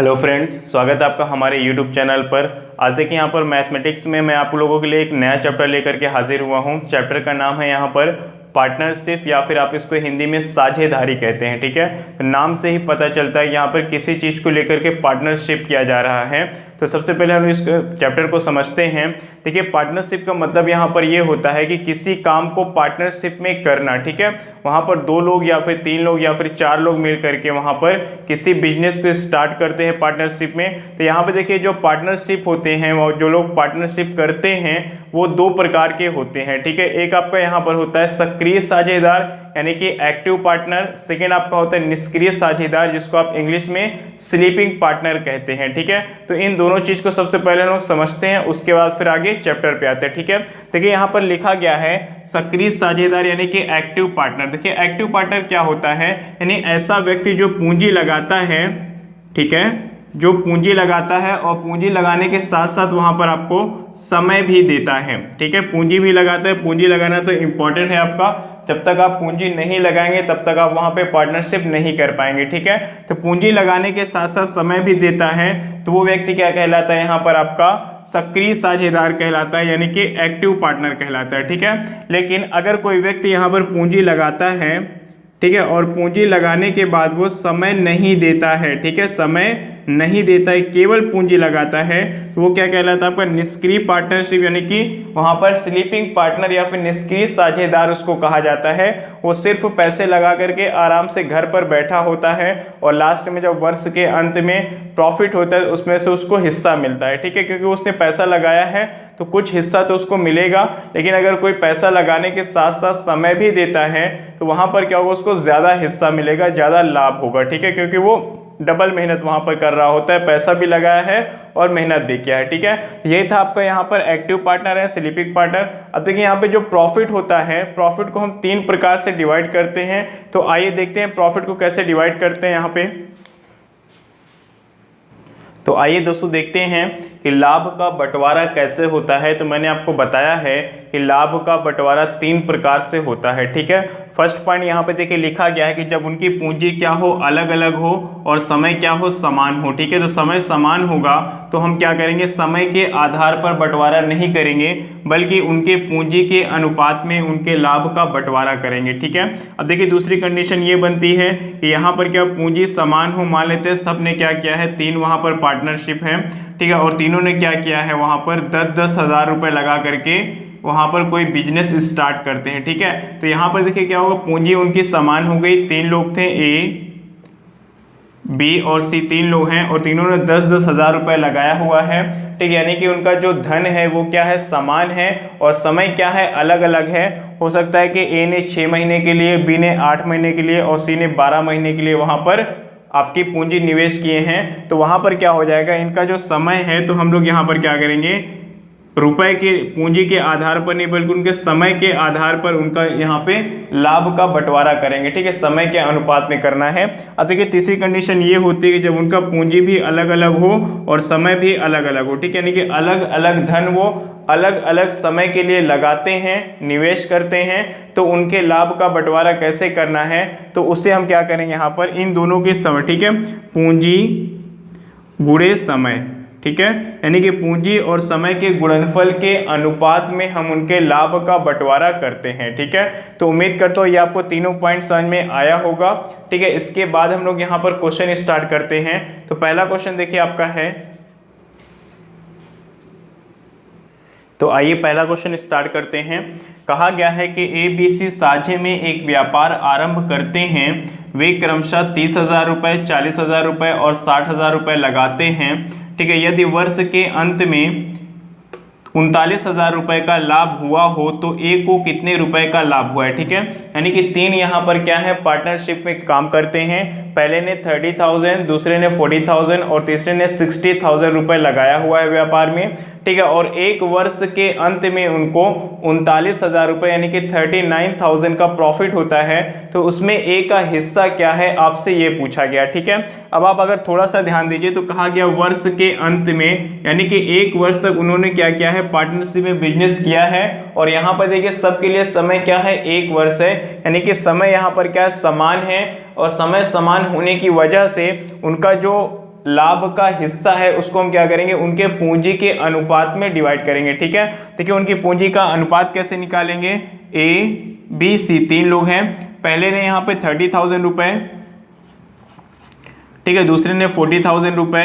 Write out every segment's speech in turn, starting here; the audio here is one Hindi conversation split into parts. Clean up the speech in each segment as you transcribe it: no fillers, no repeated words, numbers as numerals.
हेलो फ्रेंड्स, स्वागत है आपका हमारे यूट्यूब चैनल पर। आज देखिए यहाँ पर मैथमेटिक्स में मैं आप लोगों के लिए एक नया चैप्टर लेकर के हाजिर हुआ हूँ। चैप्टर का नाम है यहाँ पर पार्टनरशिप, या फिर आप इसको हिंदी में साझेदारी कहते हैं। ठीक है, तो नाम से ही पता चलता है यहाँ पर किसी चीज़ को लेकर के पार्टनरशिप किया जा रहा है। तो सबसे पहले हम इस चैप्टर को समझते हैं। देखिए, पार्टनरशिप का मतलब यहाँ पर ये होता है कि किसी काम को पार्टनरशिप में करना। ठीक है, वहाँ पर 2 लोग या फिर 3 लोग या फिर 4 लोग मिल करके वहाँ पर किसी बिजनेस को स्टार्ट करते हैं पार्टनरशिप में। तो यहाँ पे देखिए, जो पार्टनरशिप होते हैं और जो लोग पार्टनरशिप करते हैं वो 2 प्रकार के होते हैं। ठीक है, एक आपका यहाँ पर होता है सक्रिय साझेदार यानी कि एक्टिव पार्टनर। सेकेंड आपका होता है निष्क्रिय साझेदार, जिसको आप इंग्लिश में स्लीपिंग पार्टनर कहते हैं। ठीक है, तो इन दोनों चीज को सबसे पहले हम लोग समझते हैं, उसके बाद फिर आगे चैप्टर पे आते हैं। ठीक है, देखिए यहाँ पर लिखा गया है सक्रिय साझेदार यानी कि एक्टिव पार्टनर। देखिए, एक्टिव पार्टनर क्या होता है, यानी ऐसा व्यक्ति जो पूंजी लगाता है। ठीक है, जो पूंजी लगाता है और पूंजी लगाने के साथ साथ वहां पर आपको समय भी देता है। ठीक है, पूंजी भी लगाता है। पूंजी लगाना तो इंपॉर्टेंट है आपका। जब तक आप पूंजी नहीं लगाएंगे तब तक आप वहां पे पार्टनरशिप नहीं कर पाएंगे। ठीक है, तो पूंजी लगाने के साथ साथ समय भी देता है, तो वो व्यक्ति क्या कहलाता है, यहाँ पर आपका सक्रिय साझेदार कहलाता है, यानी कि एक्टिव पार्टनर कहलाता है। ठीक है, लेकिन अगर कोई व्यक्ति यहाँ पर पूंजी लगाता है, ठीक है, और पूंजी लगाने के बाद वो समय नहीं देता है, ठीक है, समय नहीं देता है, केवल पूंजी लगाता है, तो वो क्या कहलाता है, आपका निष्क्रिय पार्टनरशिप, यानी कि वहां पर स्लीपिंग पार्टनर या फिर निष्क्रिय साझेदार उसको कहा जाता है। वो सिर्फ पैसे लगा करके आराम से घर पर बैठा होता है और लास्ट में जब वर्ष के अंत में प्रॉफिट होता है उसमें से उसको हिस्सा मिलता है। ठीक है, क्योंकि उसने पैसा लगाया है तो कुछ हिस्सा तो उसको मिलेगा, लेकिन अगर कोई पैसा लगाने के साथ साथ समय भी देता है तो वहां पर क्या होगा, उसको ज्यादा हिस्सा मिलेगा, ज्यादा लाभ होगा। ठीक है, क्योंकि वो डबल मेहनत वहां पर कर रहा होता है, पैसा भी लगाया है और मेहनत भी किया है। ठीक है, यही था आपका यहाँ पर एक्टिव पार्टनर है, स्लीपिंग पार्टनर। अब देखिए यहाँ पे जो प्रॉफिट होता है, प्रॉफिट को हम 3 प्रकार से डिवाइड करते हैं। तो आइए देखते हैं प्रॉफिट को कैसे डिवाइड करते हैं यहाँ पे। तो आइए दोस्तों देखते हैं कि लाभ का बंटवारा कैसे होता है। तो मैंने आपको बताया है कि लाभ का बंटवारा 3 प्रकार से होता है। ठीक है, फर्स्ट पॉइंट यहाँ पे देखिए लिखा गया है कि जब उनकी पूंजी क्या हो, अलग अलग हो, और समय क्या हो, समान हो। ठीक है, तो समय समान होगा तो हम क्या करेंगे, समय के आधार पर बंटवारा नहीं करेंगे, बल्कि उनके पूंजी के अनुपात में उनके लाभ का बंटवारा करेंगे। ठीक है, अब देखिए दूसरी कंडीशन ये बनती है कि यहाँ पर क्या पूंजी समान हो, मान लेते हैं सब ने क्या किया है, 3 वहां पर पार्टनरशिप है। ठीक है, और तीनों ने क्या किया है, वहां पर 10-10 हज़ार रुपए लगा करके वहां पर कोई बिजनेस स्टार्ट करते हैं। ठीक है, तो यहां पर देखिए क्या होगा, पूंजी उनकी समान हो गई। 3 लोग थे, ए, बी और सी, 3 लोग हैं और तीनों ने 10-10 हज़ार रुपए लगाया हुआ है। ठीक है, यानी कि उनका जो धन है वो क्या है, समान है, और समय क्या है, अलग अलग है। हो सकता है कि ए ने 6 महीने के लिए, बी ने 8 महीने के लिए और सी ने 12 महीने के लिए वहां पर आपकी पूंजी निवेश किए हैं। तो वहां पर क्या हो जाएगा, इनका जो समय है, तो हम लोग यहाँ पर क्या करेंगे, रुपए के पूंजी के आधार पर नहीं बल्कि उनके समय के आधार पर उनका यहाँ पे लाभ का बंटवारा करेंगे। ठीक है, समय के अनुपात में करना है। अब देखिए तीसरी कंडीशन ये होती है कि जब उनका पूंजी भी अलग अलग हो और समय भी अलग अलग हो। ठीक है, यानी कि अलग अलग धन वो अलग अलग समय के लिए लगाते हैं, निवेश करते हैं, तो उनके लाभ का बंटवारा कैसे करना है, तो उससे हम क्या करेंगे, यहाँ पर इन दोनों के समय, ठीक है, पूंजी गुणे समय। ठीक है, यानी कि पूंजी और समय के गुणनफल के अनुपात में हम उनके लाभ का बंटवारा करते हैं। ठीक है, तो उम्मीद करता हूँ ये आपको तीनों पॉइंट समझ में आया होगा। ठीक है, इसके बाद हम लोग यहाँ पर क्वेश्चन स्टार्ट करते हैं। तो पहला क्वेश्चन देखिए आपका है, तो आइए पहला क्वेश्चन स्टार्ट करते हैं। कहा गया है कि ABC साझे में एक व्यापार आरंभ करते हैं। वे क्रमशः 30,000 रुपये, 40,000 रुपये और 60,000 रुपये लगाते हैं। ठीक है, यदि वर्ष के अंत में 39,000 रुपये का लाभ हुआ हो तो ए को कितने रुपए का लाभ हुआ है। ठीक है, यानी कि 3 यहाँ पर क्या है, पार्टनरशिप में काम करते हैं। पहले ने 30,000, दूसरे ने 40,000 और तीसरे ने 60,000 रुपये लगाया हुआ है व्यापार में। ठीक है, और एक वर्ष के अंत में उनको 39,000 रुपये यानी कि 39,000 का प्रॉफिट होता है। तो उसमें ए का हिस्सा क्या है, आपसे ये पूछा गया। ठीक है, अब आप अगर थोड़ा सा ध्यान दीजिए तो कहा गया वर्ष के अंत में, यानी कि 1 वर्ष तक उन्होंने क्या किया है, पार्टनरशिप में बिजनेस किया है। और यहाँ पर देखिए सबके लिए समय क्या है, 1 वर्ष है, यानी कि समय यहाँ पर क्या है, समान है। और समय समान होने की वजह से उनका जो लाभ का हिस्सा है उसको हम क्या करेंगे, उनके पूंजी के अनुपात में डिवाइड करेंगे। ठीक है, देखिए उनकी पूंजी का अनुपात कैसे निकालेंगे, ABC 3 लोग हैं, पहले ने यहाँ पे 30,000 रुपए, ठीक है, दूसरे ने 40,000 रुपए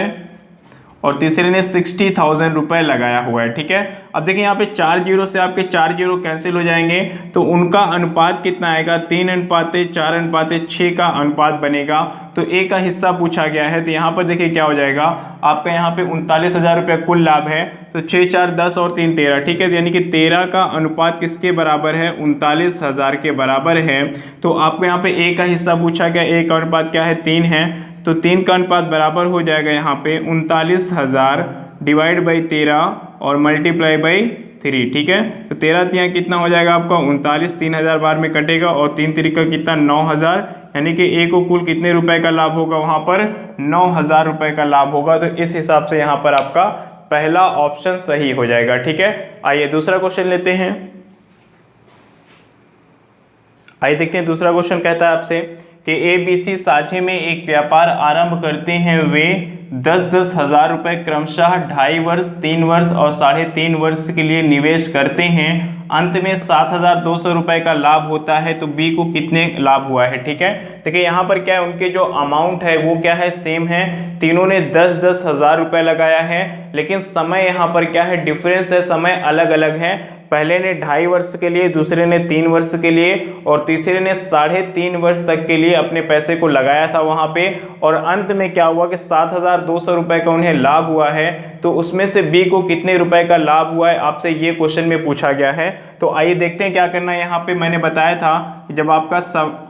और तीसरे ने 60,000 रुपए लगाया हुआ है। ठीक है, अब देखिए यहाँ पे 4 जीरो से आपके 4 जीरो कैंसिल हो जाएंगे, तो उनका अनुपात कितना आएगा, 3:4:6 का अनुपात बनेगा। तो ए का हिस्सा पूछा गया है, तो यहाँ पर देखिए क्या हो जाएगा, आपका यहाँ पे 39,000 रुपये कुल लाभ है, तो 6 4 10 और 3 13। ठीक है, यानी कि 13 का अनुपात किसके बराबर है, 39,000 के बराबर है। तो आपको यहाँ पे ए का हिस्सा पूछा गया, ए का अनुपात क्या है, 3 है, तो 3 का अनुपात बराबर हो जाएगा यहाँ पे 39,000 डिवाइड बाई 13 और मल्टीप्लाई बाई 3। ठीक है, तो 13 यहाँ कितना हो जाएगा आपका 39, 3,000 बार में कटेगा और 3 3 का कितना 9,000, यानी कि ए को कुल कितने रुपए का लाभ होगा, वहां पर 9,000 रुपए का लाभ होगा। तो इस हिसाब से यहाँ पर आपका पहला ऑप्शन सही हो जाएगा। ठीक है, आइए दूसरा क्वेश्चन लेते हैं। आइए देखते हैं दूसरा क्वेश्चन कहता है आपसे कि ABC साझे में एक व्यापार आरंभ करते हैं, वे 10-10 हजार रुपये क्रमशः 2.5 वर्ष, 3 वर्ष और 3.5 वर्ष के लिए निवेश करते हैं, अंत में 7,200 रुपये का लाभ होता है, तो बी को कितने लाभ हुआ है। ठीक है, देखिए यहाँ पर क्या है, उनके जो अमाउंट है वो क्या है, सेम है, तीनों ने 10-10 हजार रुपये लगाया है, लेकिन समय यहाँ पर क्या है, डिफरेंस है, समय अलग अलग है। पहले ने 2.5 वर्ष के लिए, दूसरे ने 3 वर्ष के लिए और तीसरे ने 3.5 वर्ष तक के लिए अपने पैसे को लगाया था वहां पे, और अंत में क्या हुआ कि 7,200 रुपए का उन्हें लाभ हुआ है। तो उसमें से बी को कितने रुपए का लाभ हुआ है, आपसे ये क्वेश्चन में पूछा गया है। तो आइए देखते हैं क्या करना है। यहाँ पे मैंने बताया था कि जब आपका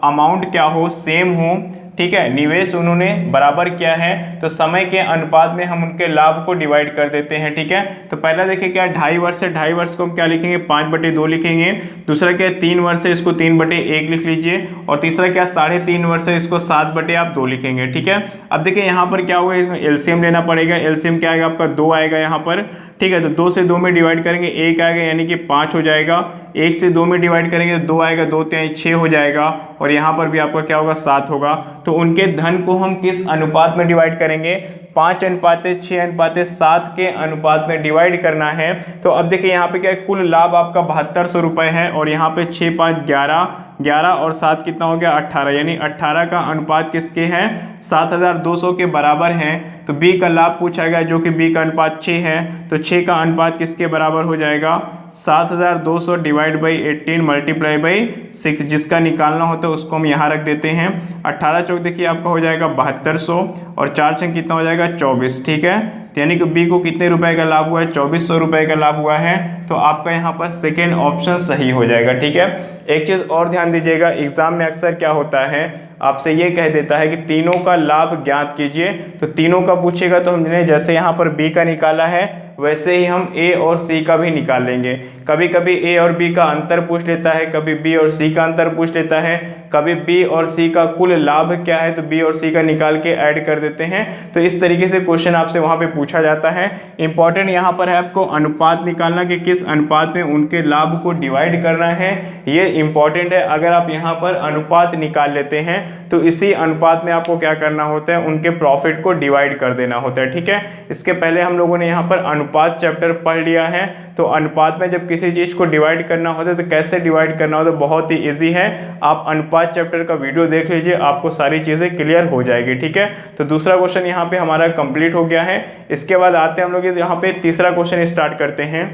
अमाउंट क्या हो, सेम हो, ठीक है, निवेश उन्होंने बराबर किया है, तो समय के अनुपात में हम उनके लाभ को डिवाइड कर देते हैं। ठीक है, तो पहला देखिए क्या 2.5 वर्ष है, 2.5 वर्ष को हम क्या लिखेंगे, 5/2 लिखेंगे। दूसरा क्या है 3 वर्ष है, इसको 3/1 लिख लीजिए। और तीसरा क्या 3.5 वर्ष है, इसको 7/2 लिखेंगे। ठीक है, अब देखिए यहाँ पर क्या हुआ, एलसीएम लेना पड़ेगा। एलसीएम क्या आएगा आपका 2 आएगा यहाँ पर। ठीक है, तो 2 से 2 में डिवाइड करेंगे 1 आएगा, यानी कि 5 हो जाएगा। 1 से 2 में डिवाइड करेंगे तो 2 आएगा, 2 3 6 हो जाएगा, और यहाँ पर भी आपका क्या होगा 7 होगा। तो उनके धन को हम किस अनुपात में डिवाइड करेंगे, 5:6:7 के अनुपात में डिवाइड करना है। तो अब देखिए यहाँ पे क्या है, कुल लाभ आपका 7200 रुपये है, और यहाँ पे 6 5 11 11 और 7 कितना हो गया 18, यानी 18 का अनुपात किसके हैं, 7,200 के बराबर है। तो बी का लाभ पूछा गया, जो कि बी का अनुपात 6 है, तो 6 का अनुपात किसके बराबर हो जाएगा, 7,200 डिवाइड बाई 18 मल्टीप्लाई बाई 6, जिसका निकालना होता है उसको हम यहाँ रख देते हैं। 18 चौक देखिए आपका हो जाएगा 7200 और 4 से कितना हो जाएगा 24। ठीक है, तो यानी कि बी को कितने रुपए का लाभ हुआ है, 2400 रुपये का लाभ हुआ है। तो आपका यहाँ पर सेकेंड ऑप्शन सही हो जाएगा। ठीक है, एक चीज़ और ध्यान दीजिएगा, एग्जाम में अक्सर क्या होता है, आपसे ये कह देता है कि तीनों का लाभ ज्ञात कीजिए। तो तीनों का पूछेगा तो हमने जैसे यहाँ पर बी का निकाला है वैसे ही हम ए और सी का भी निकाल लेंगे। कभी कभी ए और बी का अंतर पूछ लेता है, कभी बी और सी का अंतर पूछ लेता है, कभी बी और सी का कुल लाभ क्या है तो बी और सी का निकाल के ऐड कर देते हैं। तो इस तरीके से क्वेश्चन आपसे वहाँ पे पूछा जाता है। इंपॉर्टेंट यहाँ पर है आपको अनुपात निकालना कि किस अनुपात में उनके लाभ को डिवाइड करना है, ये इंपॉर्टेंट है। अगर आप यहाँ पर अनुपात निकाल लेते हैं तो इसी अनुपात में आपको क्या करना होता है, उनके प्रॉफिट को डिवाइड कर देना होता है। ठीक है, इसके पहले हम लोगों ने यहाँ पर अनुपात चैप्टर पढ़ लिया है। तो अनुपात में जब किसी चीज को डिवाइड करना होता है तो कैसे डिवाइड करना होता है, बहुत ही इजी है। आप अनुपात चैप्टर का वीडियो देख लीजिए, आपको सारी चीजें क्लियर हो जाएगी। ठीक है, तो दूसरा क्वेश्चन यहाँ पे हमारा कंप्लीट हो गया है। इसके बाद आते हैं हम लोग यहाँ पे तीसरा क्वेश्चन स्टार्ट करते हैं।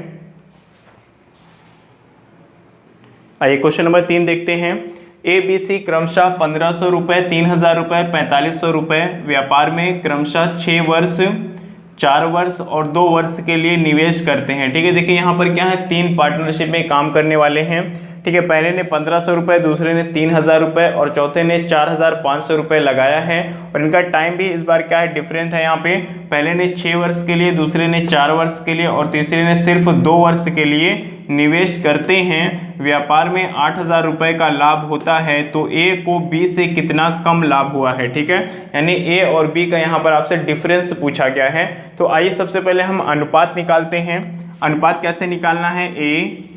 आइए क्वेश्चन नंबर 3 देखते हैं। ABC क्रमशः 1500 रुपये, 3000 रुपये, 4500 रुपये व्यापार में क्रमशः 6 वर्ष, 4 वर्ष और 2 वर्ष के लिए निवेश करते हैं। ठीक है, देखिए यहाँ पर क्या है, 3 पार्टनरशिप में काम करने वाले हैं। ठीक है, पहले ने 1500 रुपये, दूसरे ने 3000 रुपये और चौथे ने 4500 रुपये लगाया है। और इनका टाइम भी इस बार क्या है, डिफरेंट है। यहाँ पे पहले ने 6 वर्ष के लिए, दूसरे ने 4 वर्ष के लिए और तीसरे ने सिर्फ 2 वर्ष के लिए निवेश करते हैं। व्यापार में 8000 रुपये का लाभ होता है, तो ए को बी से कितना कम लाभ हुआ है। ठीक है, यानी ए और बी का यहाँ पर आपसे डिफरेंस पूछा गया है। तो आइए सबसे पहले हम अनुपात निकालते हैं। अनुपात कैसे निकालना है, ए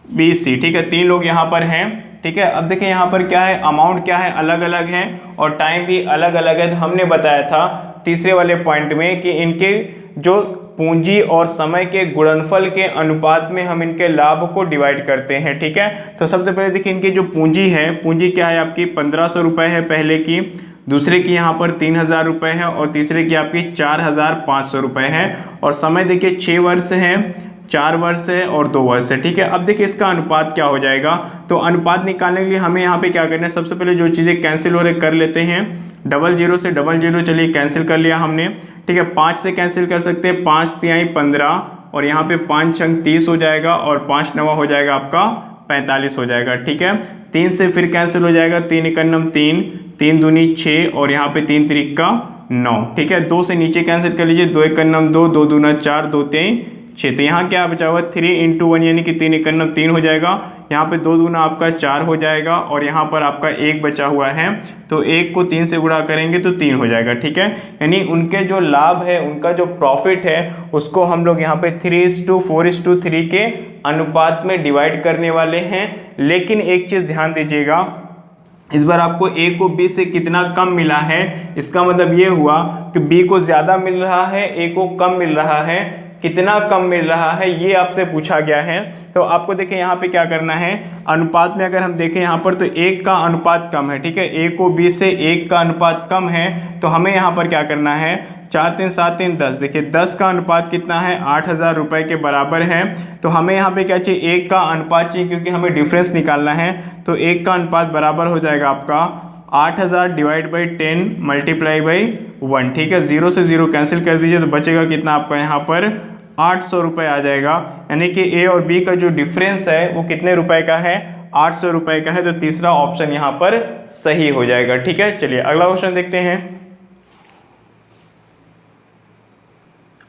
बी सी। ठीक है, 3 लोग यहाँ पर हैं। ठीक है। अब देखिए यहाँ पर क्या है, अमाउंट क्या है, अलग अलग है और टाइम भी अलग अलग है। तो हमने बताया था तीसरे वाले पॉइंट में कि इनके जो पूंजी और समय के गुणनफल के अनुपात में हम इनके लाभ को डिवाइड करते हैं, ठीक है। तो सबसे पहले देखिए इनकी जो पूंजी है, पूंजी क्या है आपकी 1500 रुपये है पहले की, दूसरे की यहाँ पर 3000 रुपये है और तीसरे की आपकी 4500 रुपये है। और समय देखिए 6 वर्ष है, 4 वर्ष है और 2 वर्ष है, ठीक है। अब देखिए इसका अनुपात क्या हो जाएगा, तो अनुपात निकालने के लिए हमें यहाँ पे क्या करना है, सबसे पहले जो चीज़ें कैंसिल हो रहे कर लेते हैं। 00 से 00 चलिए कैंसिल कर लिया हमने, ठीक है। 5 से कैंसिल कर सकते हैं, 5 तिहाई 15 और यहाँ पे 5 छंग 30 हो जाएगा और 5 नवा हो जाएगा आपका 45 हो जाएगा, ठीक है। 3 से फिर कैंसिल हो जाएगा, 3 एकन्नम 3, 3 दूनी 6 और यहाँ पे 3 त्रिक का 9, ठीक है। 2 से नीचे कैंसिल कर लीजिए, 2 एकन्नम 2, 2 दूना 4, 2 तिहाई 6। तो यहाँ क्या बचा हुआ 3 × 1 यानी कि 3 एकन्नम 3 हो जाएगा, यहाँ पे 2 दूना आपका 4 हो जाएगा और यहाँ पर आपका 1 बचा हुआ है। तो 1 को 3 से गुणा करेंगे तो 3 हो जाएगा, ठीक है। यानी उनके जो लाभ है, उनका जो प्रॉफिट है, उसको हम लोग यहाँ पे 3:4:3 के अनुपात में डिवाइड करने वाले हैं। लेकिन एक चीज़ ध्यान दीजिएगा, इस बार आपको A को B से कितना कम मिला है, इसका मतलब ये हुआ कि B को ज़्यादा मिल रहा है, A को कम मिल रहा है। कितना कम मिल रहा है ये आपसे पूछा गया है। तो आपको देखिए यहाँ पे क्या करना है, अनुपात में अगर हम देखें यहाँ पर तो 1 का अनुपात कम है, ठीक है। A को B से 1 का अनुपात कम है, तो हमें यहाँ पर क्या करना है, 4 3 7 3 10, देखिए 10 का अनुपात कितना है, 8000 रुपये के बराबर है। तो हमें यहाँ पे क्या चाहिए, 1 का अनुपात चाहिए क्योंकि हमें डिफरेंस निकालना है। तो 1 का अनुपात बराबर हो जाएगा आपका 8000 डिवाइड बाई 10 मल्टीप्लाई बाई 1, ठीक है। 0 से 0 कैंसिल कर दीजिए तो बचेगा कितना आपका यहाँ पर 800 रुपये आ जाएगा। यानी कि A और B का जो डिफरेंस है वो कितने रुपए का है, 800 रुपये का है। तो तीसरा ऑप्शन यहाँ पर सही हो जाएगा, ठीक है। चलिए अगला क्वेश्चन देखते हैं।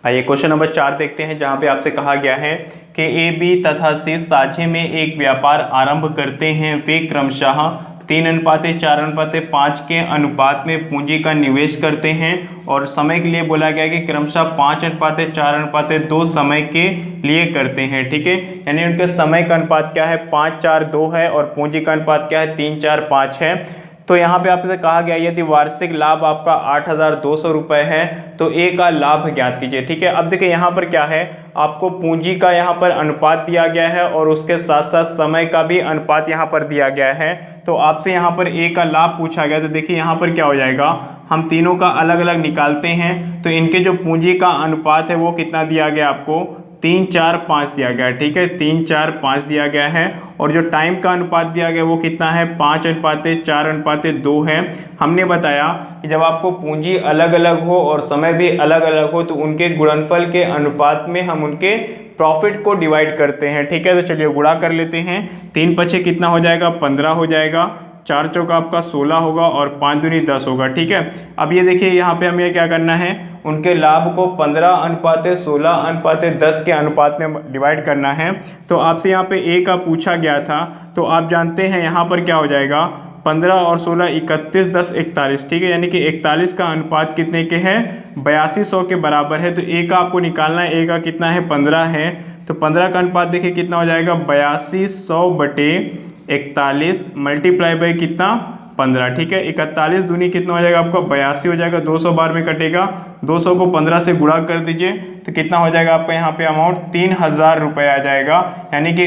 आइए क्वेश्चन नंबर 4 देखते हैं, जहाँ पे आपसे कहा गया है कि A, B तथा C साझे में एक व्यापार आरंभ करते हैं। वे क्रमशः 3:4:5 के अनुपात में पूंजी का निवेश करते हैं और समय के लिए बोला गया कि क्रमशः 5:4:2 समय के लिए करते हैं, ठीक है। यानी उनके समय का अनुपात क्या है, 5:4:2 है और पूंजी का अनुपात क्या है, 3:4:5 है। तो यहाँ पे आपसे कहा गया यदि वार्षिक लाभ आपका 8200 रुपये है तो A का लाभ ज्ञात कीजिए, ठीक है। अब देखिए यहाँ पर क्या है, आपको पूंजी का यहाँ पर अनुपात दिया गया है और उसके साथ साथ समय का भी अनुपात यहाँ पर दिया गया है। तो आपसे यहाँ पर A का लाभ पूछा गया, तो देखिए यहाँ पर क्या हो जाएगा, हम तीनों का अलग अलग निकालते हैं। तो इनके जो पूंजी का अनुपात है वो कितना दिया गया आपको, 3:4:5 दिया गया, ठीक है। 3:4:5 दिया गया है और जो टाइम का अनुपात दिया गया वो कितना है, 5:4:2 है। हमने बताया कि जब आपको पूंजी अलग अलग हो और समय भी अलग अलग हो तो उनके गुणनफल के अनुपात में हम उनके प्रॉफिट को डिवाइड करते हैं, ठीक है। तो चलिए गुणा कर लेते हैं, 3 × 5 कितना हो जाएगा, 15 हो जाएगा, 4 चौका आपका 16 होगा और 5 दूनी 10 होगा, ठीक है। अब ये देखिए यहाँ पे हमें क्या करना है, उनके लाभ को 15:16:10 के अनुपात में डिवाइड करना है। तो आपसे यहाँ पे A का पूछा गया था, तो आप जानते हैं यहाँ पर क्या हो जाएगा, 15 और 16 31, 10 41, ठीक है। यानी कि 41 का अनुपात कितने के हैं, 8200 के बराबर है। तो A का आपको निकालना है, A का कितना है, 15 है। तो 15 का अनुपात देखिए कितना हो जाएगा, 8200/41 मल्टीप्लाई बाई कितना, 15, ठीक है। 41 दूनी कितना हो जाएगा आपका, 82 हो जाएगा, 200 बार में कटेगा, 200 को 15 से गुणा कर दीजिए तो कितना हो जाएगा आपका यहाँ पे अमाउंट, 3000 रुपये आ जाएगा। यानी कि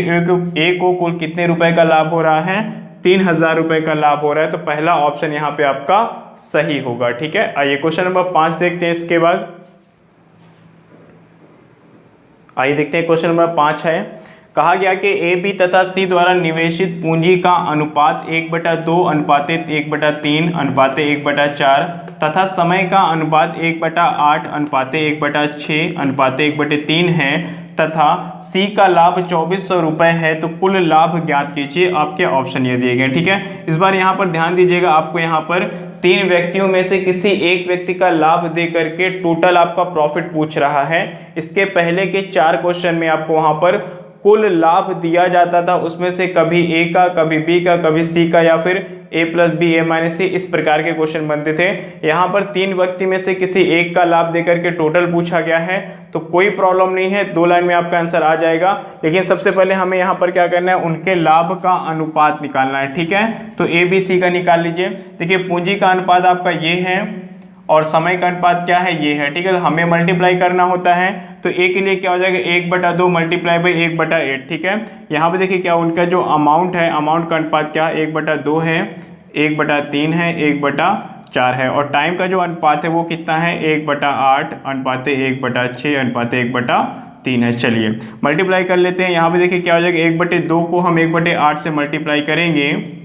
A को कुल कितने रुपए का लाभ हो रहा है, 3000 रुपये का लाभ हो रहा है। तो पहला ऑप्शन यहाँ पे आपका सही होगा, ठीक है। आइए क्वेश्चन नंबर 5 देखते हैं। इसके बाद आइए देखते हैं क्वेश्चन नंबर 5 है, कहा गया कि A, B तथा C द्वारा निवेशित पूंजी का अनुपात 1/2:3/1/4 तथा समय का अनुपात 1/8:1/6:1/3 है तथा C का लाभ 2400 रुपये है। तो कुल लाभ ज्ञात कीजिए। आपके ऑप्शन ये दिए गए, ठीक है। इस बार यहाँ पर ध्यान दीजिएगा, आपको यहाँ पर 3 व्यक्तियों में से किसी एक व्यक्ति का लाभ दे करके टोटल आपका प्रॉफिट पूछ रहा है। इसके पहले के 4 क्वेश्चन में आपको वहाँ पर कुल लाभ दिया जाता था उसमें से कभी ए का, कभी बी का, कभी सी का, या फिर ए प्लस बी ए माइनस सी, इस प्रकार के क्वेश्चन बनते थे। यहाँ पर 3 व्यक्ति में से किसी एक का लाभ देकर के टोटल पूछा गया है, तो कोई प्रॉब्लम नहीं है, 2 लाइन में आपका आंसर आ जाएगा। लेकिन सबसे पहले हमें यहाँ पर क्या करना है, उनके लाभ का अनुपात निकालना है, ठीक है। तो ए बी सी का निकाल लीजिए। देखिए पूंजी का अनुपात आपका ये है और समय का अनुपात क्या है, ये है, ठीक है। तो हमें मल्टीप्लाई करना होता है, तो ए के लिए क्या हो जाएगा 1/2 मल्टीप्लाई बाई 1/8, ठीक है। यहाँ पे देखिए क्या उनका जो अमाउंट है, अमाउंट का अनुपात क्या 1/2 है, 1/3 है, 1/4 है, और टाइम का जो अनुपात है वो कितना है 1/8 अनुपात 1/6 अनुपात 1/3 है। चलिए मल्टीप्लाई कर लेते हैं। यहाँ पे देखिए क्या हो जाएगा 1/2 को हम 1/8 से मल्टीप्लाई करेंगे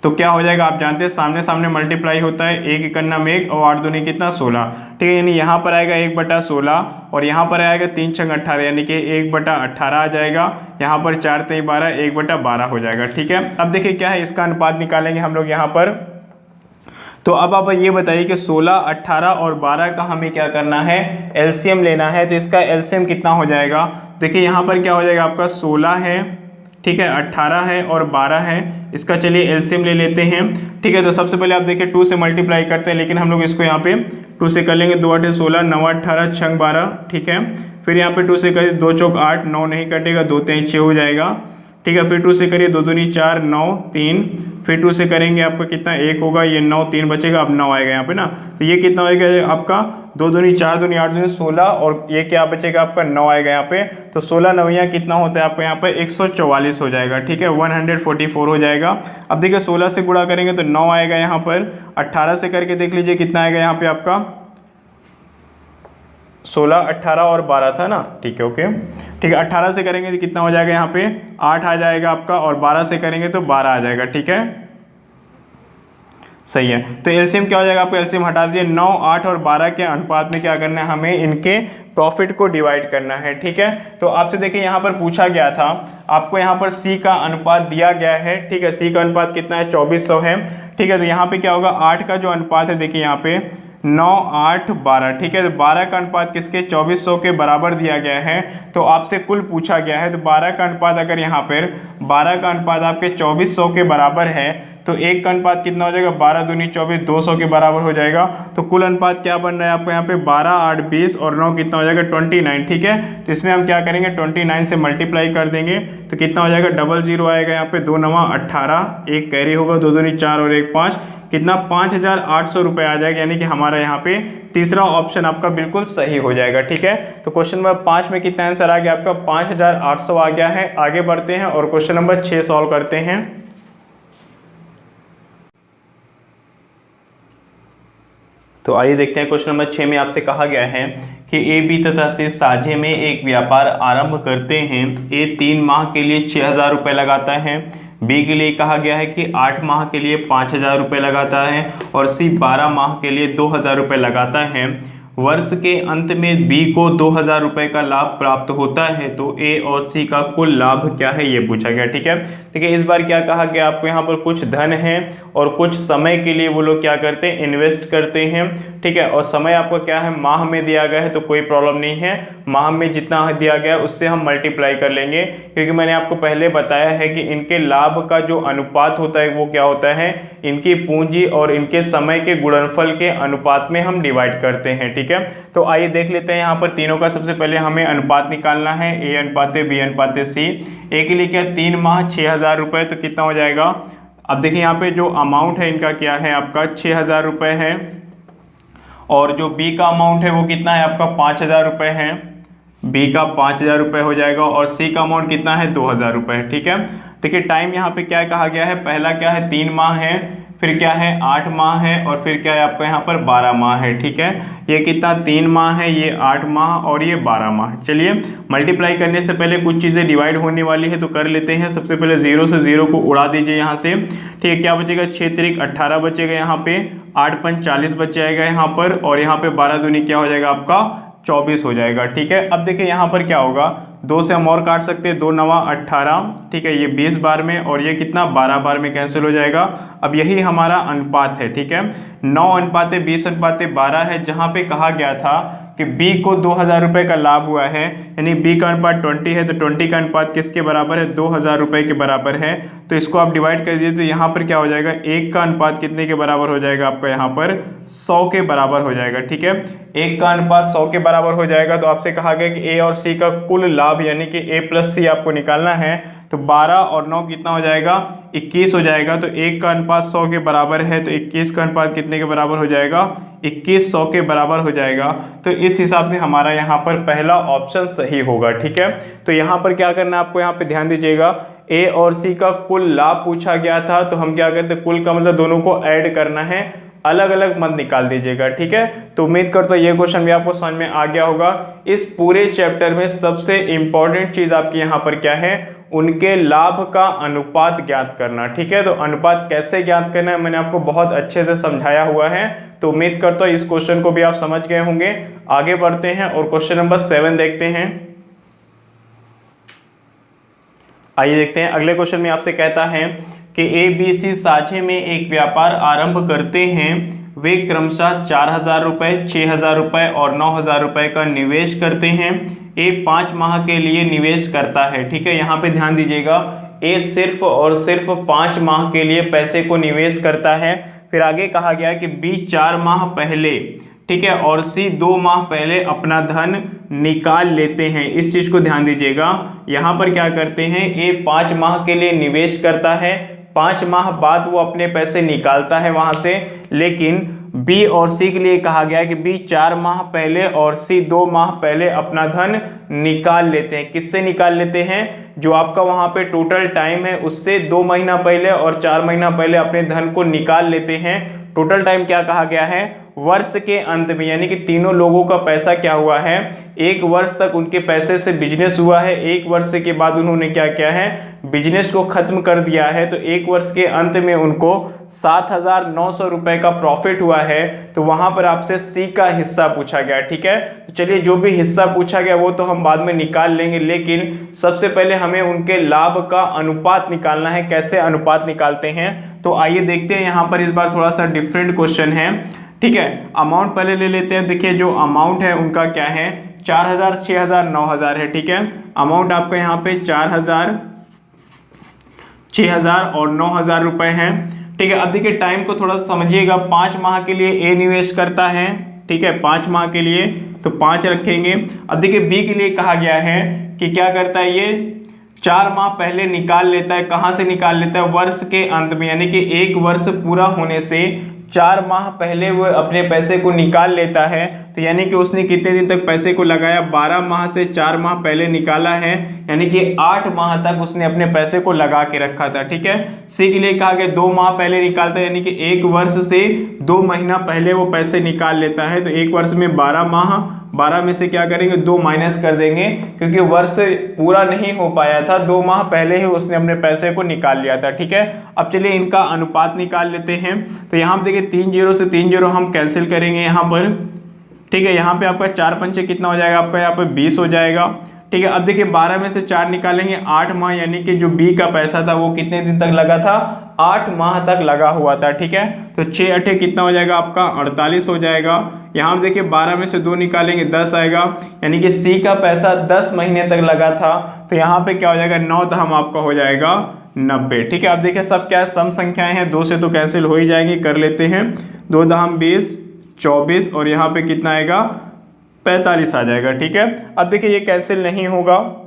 तो क्या हो जाएगा, आप जानते हैं सामने सामने मल्टीप्लाई होता है, 1 × 9 1 और 8 दूनी कितना 16, ठीक है। यानी यहाँ पर आएगा 1/16 और यहाँ पर आएगा 3 × 6 18, यानी कि 1/18 आ जाएगा। यहाँ पर 4 × 3 12, 1/12 हो जाएगा, ठीक है। अब देखिए क्या है, इसका अनुपात निकालेंगे हम लोग यहाँ पर। तो अब आप ये बताइए कि 16, 18 और 12 का हमें क्या करना है, एलसीएम लेना है। तो इसका एलसीएम कितना हो जाएगा, देखिए यहाँ पर क्या हो जाएगा आपका 16 है, ठीक है, 18 है और 12 है। इसका चलिए एलसीएम ले लेते हैं, ठीक है। तो सबसे पहले आप देखिए 2 से मल्टीप्लाई करते हैं, लेकिन हम लोग इसको यहाँ पे 2 से कर लेंगे। 2 × 8 = 16, 9 × 18 = 6 × 12, ठीक है। फिर यहाँ पे 2 से करिए, 2 × 4 = 8, 9 नहीं कटेगा, 2 × 3 = 6 हो जाएगा, ठीक है। फिर 2 से करिए, 2 दूनी 4, 9 3, फिर 2 से करेंगे आपका कितना 1 होगा, ये 9 3 बचेगा, अब 9 आएगा यहाँ पे ना। तो ये कितना होगा आपका 2 दूनी 4 दूनी 8 दूनी 16, और ये क्या बचेगा आपका 9 आएगा यहाँ पे। तो 16 9 कितना होता है आपका यहाँ पे 144 हो जाएगा, ठीक है, 144 हो जाएगा। अब देखिए 16 से गुणा करेंगे तो 9 आएगा यहाँ पर, 18 से करके देख लीजिए कितना आएगा यहाँ पे आपका 16, 18 और 12 था ना, ठीक है, ओके, ठीक है। 18 से करेंगे तो कितना हो जाएगा यहाँ पे 8 आ जाएगा आपका, और 12 से करेंगे तो 12 आ जाएगा, ठीक है, सही है। तो एलसीएम क्या हो जाएगा आपको, एलसीएम हटा दिए, 9, 8 और 12 के अनुपात में क्या करना है, हमें इनके प्रॉफिट को डिवाइड करना है, ठीक है। तो आपसे देखिए यहाँ पर पूछा गया था, आपको यहाँ पर सी का अनुपात दिया गया है, ठीक है। सी का अनुपात कितना है 2400 है, ठीक है। तो यहाँ पे क्या होगा 8 का जो अनुपात है, देखिए यहाँ पे 9, 8, 12, ठीक है। तो 12 का अनुपात किसके 2400 के बराबर दिया गया है, तो आपसे कुल पूछा गया है। तो 12 का अनुपात अगर यहाँ पर 12 का अनुपात आपके 2400 के बराबर है, तो 1 का अनुपात कितना हो जाएगा 12 दूनी 24, 200 के बराबर हो जाएगा। तो कुल अनुपात क्या बन रहा है आपको यहाँ पे 12, 8, 20 और 9 कितना हो जाएगा 29, ठीक है। तो इसमें हम क्या करेंगे 29 से मल्टीप्लाई कर देंगे, तो कितना हो जाएगा 00 आएगा यहाँ पे, 2 9 18, 1 कैरी होगा, 2 दूनी 4 और 1 5, कितना 5800 रुपये आ जाएगा। यानी कि हमारा यहाँ पे तीसरा ऑप्शन आपका बिल्कुल सही हो जाएगा, ठीक है। तो क्वेश्चन नंबर 5 में कितना आंसर आ गया आपका 5800 आ गया है। आगे बढ़ते हैं और क्वेश्चन नंबर 6 सॉल्व करते हैं। तो आइए देखते हैं क्वेश्चन नंबर 6 में आपसे कहा गया है कि ए बी तथा सी साझे में एक व्यापार आरंभ करते हैं। ए 3 माह के लिए 6000 रुपये लगाता है, बी के लिए कहा गया है कि 8 माह के लिए 5000 रुपये लगाता है और सी 12 माह के लिए 2000 रुपये लगाता है। वर्ष के अंत में बी को 2000 रुपये का लाभ प्राप्त होता है, तो ए और सी का कुल लाभ क्या है ये पूछा गया, ठीक है। देखिए इस बार क्या कहा गया आपको, यहाँ पर कुछ धन है और कुछ समय के लिए वो लोग क्या करते हैं इन्वेस्ट करते हैं, ठीक है। और समय आपको क्या है माह में दिया गया है, तो कोई प्रॉब्लम नहीं है, माह में जितना दिया गया है उससे हम मल्टीप्लाई कर लेंगे, क्योंकि मैंने आपको पहले बताया है कि इनके लाभ का जो अनुपात होता है वो क्या होता है, इनकी पूंजी और इनके समय के गुणनफल के अनुपात में हम डिवाइड करते हैं, ठीक है। तो आइए देख लेते हैं यहाँ पर तीनों का। सबसे पहले हमें अनुपात निकालना है, ए अनुपात बी अनुपात सी। ए के लिए क्या 3 माह 6000 रुपये, तो कितना हो जाएगा। अब देखिए यहाँ पे जो अमाउंट है इनका क्या है आपका 6000 रुपये है, और जो बी का अमाउंट है वो कितना है आपका 5000 रुपये है, बी का 5000 रुपये हो जाएगा, और सी का अमाउंट कितना है 2000 रुपये, ठीक है। देखिए टाइम यहाँ पे क्या कहा गया है, पहला क्या है 3 माह है, फिर क्या है 8 माह है, और फिर क्या है आपका यहाँ पर 12 माह है, ठीक है। ये कितना 3 माह है, ये 8 माह और ये 12 माह। चलिए मल्टीप्लाई करने से पहले कुछ चीज़ें डिवाइड होने वाली है तो कर लेते हैं। सबसे पहले 0 से 0 को उड़ा दीजिए यहाँ से, ठीक है। क्या बचेगा 6 3 18 बचेगा यहाँ पे, 8 5 40 बच जाएगा यहाँ पर, और यहाँ पे 12 दूनी क्या हो जाएगा आपका 24 हो जाएगा, ठीक है। अब देखिए यहाँ पर क्या होगा 2 से हम और काट सकते हैं, 2 नवा 18, ठीक है, ये 20 बार में, और ये कितना 12 बार में कैंसिल हो जाएगा। अब यही हमारा अनुपात है, ठीक है, 9:20:12 है, जहाँ पे कहा गया था कि B को 2000 रुपये का लाभ हुआ है, यानी B का अनुपात 20 है, तो 20 का अनुपात किसके बराबर है, 2000 रुपये के बराबर है। तो इसको आप डिवाइड कर दीजिए, तो यहाँ पर क्या हो जाएगा, 1 का अनुपात कितने के बराबर हो जाएगा आपका, यहाँ पर 100 के बराबर हो जाएगा, ठीक है, 1 का अनुपात 100 के बराबर हो जाएगा। तो आपसे कहा गया कि A और C का कुल लाभ यानी कि A + C आपको निकालना है, तो 12 और 9 कितना हो जाएगा, 21 हो जाएगा। तो 1 का अनुपात 100 के बराबर है, तो 21 का अनुपात कितने के बराबर हो जाएगा, 21 100 के बराबर हो जाएगा। तो इस हिसाब से हमारा यहाँ पर पहला ऑप्शन सही होगा, ठीक है। तो यहाँ पर क्या करना है आपको, यहाँ पे ध्यान दीजिएगा, A और C का कुल लाभ पूछा गया था, तो हम क्या करते हैं, कुल का मतलब दोनों को ऐड करना है, अलग अलग मत निकाल दीजिएगा, ठीक है। तो उम्मीद करता हूँ ये क्वेश्चन भी आपको समझ में आ गया होगा। इस पूरे चैप्टर में सबसे इंपॉर्टेंट चीज आपकी यहाँ पर क्या है, उनके लाभ का अनुपात ज्ञात करना, ठीक है। तो अनुपात कैसे ज्ञात करना है मैंने आपको बहुत अच्छे से समझाया हुआ है। तो उम्मीद करता हूँ इस क्वेश्चन को भी आप समझ गए होंगे। आगे बढ़ते हैं और क्वेश्चन नंबर 7 देखते हैं। आइए देखते हैं, अगले क्वेश्चन में आपसे कहता है कि ABC साझे में एक व्यापार आरंभ करते हैं, वे क्रमशः 4000 रुपये, 6000 रुपये और 9000 रुपये का निवेश करते हैं। A 5 माह के लिए निवेश करता है, ठीक है, यहाँ पे ध्यान दीजिएगा, A सिर्फ और सिर्फ 5 माह के लिए पैसे को निवेश करता है। फिर आगे कहा गया कि B 4 माह पहले, ठीक है, और C 2 माह पहले अपना धन निकाल लेते हैं। इस चीज को ध्यान दीजिएगा, यहाँ पर क्या करते हैं, A 5 माह के लिए निवेश करता है, 5 माह बाद वो अपने पैसे निकालता है वहां से, लेकिन B और C के लिए कहा गया है कि B 4 माह पहले और C 2 माह पहले अपना धन निकाल लेते हैं। किससे निकाल लेते हैं, जो आपका वहां पे टोटल टाइम है उससे 2 महीना पहले और 4 महीना पहले अपने धन को निकाल लेते हैं। टोटल टाइम क्या कहा गया है, वर्ष के अंत में, यानी कि तीनों लोगों का पैसा क्या हुआ है, 1 वर्ष तक उनके पैसे से बिजनेस हुआ है, 1 वर्ष के बाद उन्होंने क्या किया है, बिजनेस को खत्म कर दिया है। तो 1 वर्ष के अंत में उनको 7900 रुपए का प्रॉफिट हुआ है। तो वहां पर आपसे C का हिस्सा पूछा गया, ठीक है। तो चलिए जो भी हिस्सा पूछा गया वो तो हम बाद में निकाल लेंगे, लेकिन सबसे पहले हमें उनके लाभ का अनुपात निकालना है। कैसे अनुपात निकालते हैं, तो आइए देखते हैं। यहाँ पर इस बार थोड़ा सा डिफरेंट क्वेश्चन है, ठीक है। अमाउंट पहले ले लेते हैं। देखिए जो अमाउंट है उनका क्या है, 4000, 6000, 9000 है, ठीक है। अमाउंट आपका यहाँ पे 4000, 6000 और 9000 रुपए हैं, ठीक है। अब देखिए टाइम को थोड़ा सा समझिएगा, 5 माह के लिए A निवेश करता है, ठीक है, 5 माह के लिए, तो 5 रखेंगे। अब देखिए B के लिए कहा गया है कि क्या करता है, ये 4 माह पहले निकाल लेता है। कहाँ से निकाल लेता है, वर्ष के अंत में, यानी कि 1 वर्ष पूरा होने से 4 माह पहले वो अपने पैसे को निकाल लेता है। तो यानी कि उसने कितने दिन तक पैसे को लगाया, 12 माह से 4 माह पहले निकाला है, यानी कि 8 माह तक उसने अपने पैसे को लगा के रखा था, ठीक है। C के लिए कहा गया 2 माह पहले निकालता है, यानी कि 1 वर्ष से 2 महीना पहले वो पैसे निकाल लेता है। तो 1 वर्ष में 12 माह, 12 में से क्या करेंगे, 2 माइनस कर देंगे, क्योंकि वर्ष पूरा नहीं हो पाया था, 2 माह पहले ही उसने अपने पैसे को निकाल लिया था, ठीक है। अब चलिए इनका अनुपात निकाल लेते हैं। तो यहाँ पर देखिए 3 0 से 3 0 हम कैंसिल करेंगे यहाँ पर, ठीक है। यहाँ पे आपका 4 पंचे कितना हो जाएगा, आपका यहाँ पे 20 हो जाएगा, ठीक है। अब देखिए 12 में से 4 निकालेंगे, 8 माह, यानी कि जो B का पैसा था वो कितने दिन तक लगा था, 8 माह तक लगा हुआ था, ठीक है। तो 6 8 कितना हो जाएगा आपका, 48 हो जाएगा। यहाँ पे देखिए 12 में से 2 निकालेंगे, 10 आएगा, यानी कि C का पैसा 10 महीने तक लगा था। तो यहाँ पे क्या हो जाएगा, 9 दहम आपका हो जाएगा 90, ठीक है। अब देखिए सब क्या है, सम संख्याएं हैं, 2 से तो कैंसिल हो ही जाएंगी, कर लेते हैं। 2 दहम 20, 24 और यहाँ पे कितना आएगा, 45 आ जाएगा, ठीक है। अब देखिए ये कैंसिल नहीं होगा,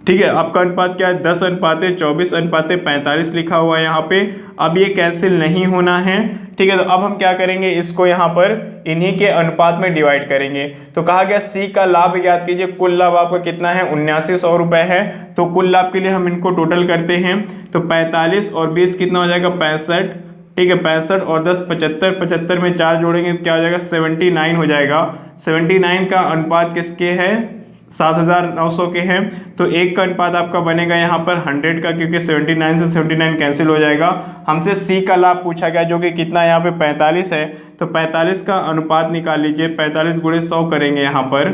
ठीक है। आपका अनुपात क्या है, 10:24:45 लिखा हुआ है यहाँ पे। अब ये कैंसिल नहीं होना है, ठीक है। तो अब हम क्या करेंगे, इसको यहाँ पर इन्हीं के अनुपात में डिवाइड करेंगे। तो कहा गया C का लाभ याद कीजिए, कुल लाभ आपका कितना है, 7900 रुपए है। तो कुल लाभ के लिए हम इनको टोटल करते हैं, तो 45 और 20 कितना हो जाएगा, 65, ठीक है। 65 और 10 75, 75 में 4 जोड़ेंगे तो क्या हो जाएगा, 79 हो जाएगा। 79 का अनुपात किसके है, 7900 के हैं। तो 1 का अनुपात आपका बनेगा यहाँ पर 100 का, क्योंकि 79 से 79 कैंसिल हो जाएगा। हमसे C का लाभ पूछा गया जो कि कितना यहाँ पे 45 है। तो 45 का अनुपात निकाल लीजिए, 45 × 100 करेंगे यहाँ पर,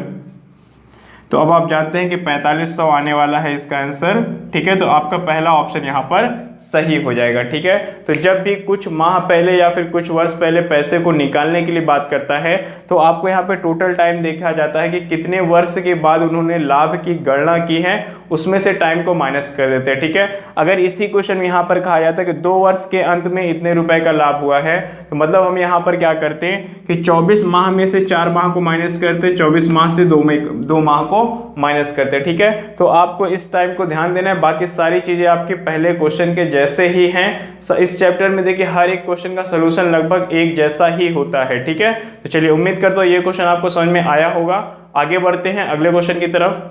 तो अब आप जानते हैं कि 4500 आने वाला है इसका आंसर, ठीक है। तो आपका पहला ऑप्शन यहाँ पर सही हो जाएगा, ठीक है। तो जब भी कुछ माह पहले या फिर कुछ वर्ष पहले पैसे को निकालने के लिए बात करता है तो आपको यहाँ पे टोटल टाइम देखा जाता है कि कितने वर्ष के बाद उन्होंने लाभ की गणना की है, उसमें से टाइम को माइनस कर देते हैं, ठीक है। अगर इसी क्वेश्चन में यहाँ पर कहा जाता है कि 2 वर्ष के अंत में इतने रुपए का लाभ हुआ है, तो मतलब हम यहाँ पर क्या करते हैं कि 24 माह में से 4 माह को माइनस करते, 24 माह से 2 माह को माइनस करते, ठीक है। तो आपको इस टाइम को ध्यान देना है, बाकी सारी चीजें आपके पहले क्वेश्चन के जैसे ही हैं। इस चैप्टर में देखिए हर एक क्वेश्चन का सलूशन लगभग एक जैसा ही होता है, ठीक है। तो चलिए उम्मीद करता हूं ये क्वेश्चन आपको समझ में आया होगा। आगे बढ़ते हैं अगले क्वेश्चन की तरफ।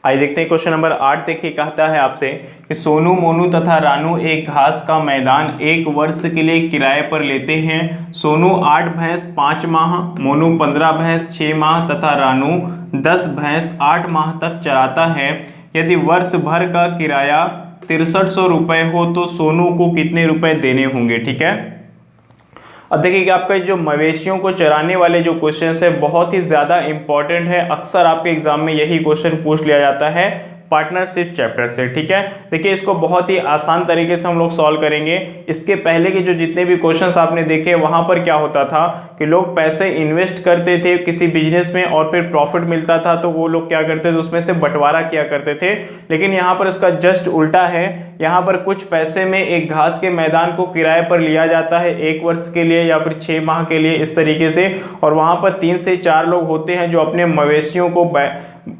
आइए देखते हैं क्वेश्चन नंबर 8। देखिए कहता है आपसे कि सोनू, मोनू तथा रानू एक घास का मैदान 1 वर्ष के लिए किराए पर लेते हैं। सोनू 8 भैंस 5 माह, मोनू 15 भैंस 6 माह तथा रानू 10 भैंस 8 माह तक चराता है। यदि वर्ष भर का किराया 6300 रुपये हो तो सोनू को कितने रुपए देने होंगे, ठीक है। अब देखिए कि आपका जो मवेशियों को चराने वाले जो क्वेश्चन है बहुत ही ज़्यादा इंपॉर्टेंट है। अक्सर आपके एग्जाम में यही क्वेश्चन पूछ लिया जाता है पार्टनरशिप चैप्टर से, ठीक है। देखिए इसको बहुत ही आसान तरीके से हम लोग सॉल्व करेंगे। इसके पहले के जो जितने भी क्वेश्चंस आपने देखे वहां पर क्या होता था कि लोग पैसे इन्वेस्ट करते थे किसी बिजनेस में और फिर प्रॉफिट मिलता था तो वो लोग क्या करते थे, उसमें से बंटवारा किया करते थे। लेकिन यहाँ पर उसका जस्ट उल्टा है। यहाँ पर कुछ पैसे में एक घास के मैदान को किराए पर लिया जाता है 1 वर्ष के लिए या फिर 6 माह के लिए, इस तरीके से। और वहां पर 3 से 4 लोग होते हैं जो अपने मवेशियों को,